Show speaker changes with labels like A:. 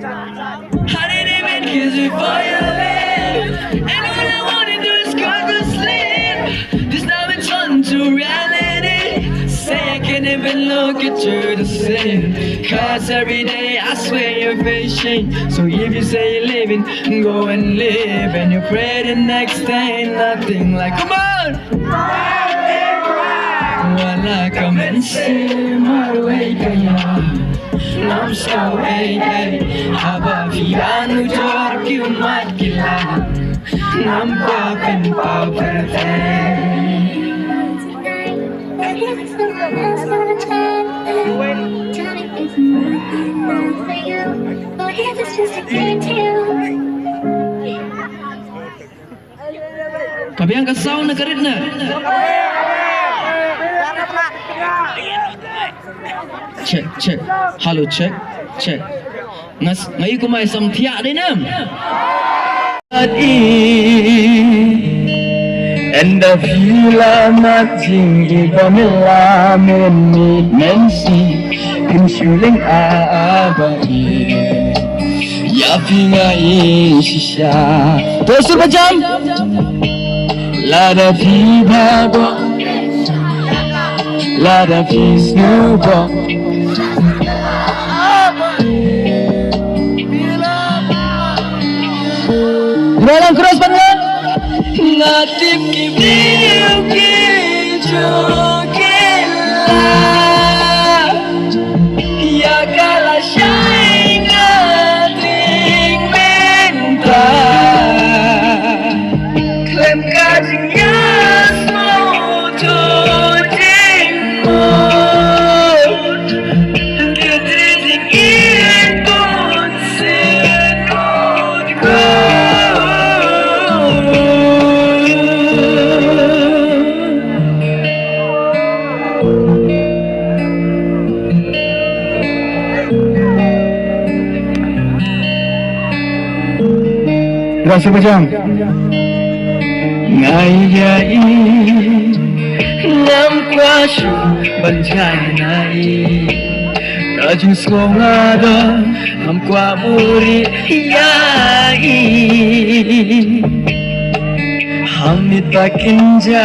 A: I didn't even kiss before you left, and all I wanna do is go to sleep. This now it's on to reality. Say I can't even look at you the same, 'cause every day I swear your face change. So if you say you're leaving, go and live, and you pray the next day nothing like, come on! Wala ka man si Marway kaya I'm so haba fiano jor kyun mat kila nam papen Kabiang kasau na karit na. Check. Hello, check. Ngayon ko may samtiya din nam. And the fila mating ikamila mensi kimsuling abai. Ya pinga shisha. Terus macam lada fi bago. Lada fi snowball. Dalam cross banget. Natif kibiu kijokela. Ya kala shine ngating minta. Klem kajinya smoto jingmo. Didizing ikut sekotko. Terasa macam Ngayai Nam kwasyo Banjay nai Kajing skongada Nam kwa muri Yai Hamit bakinja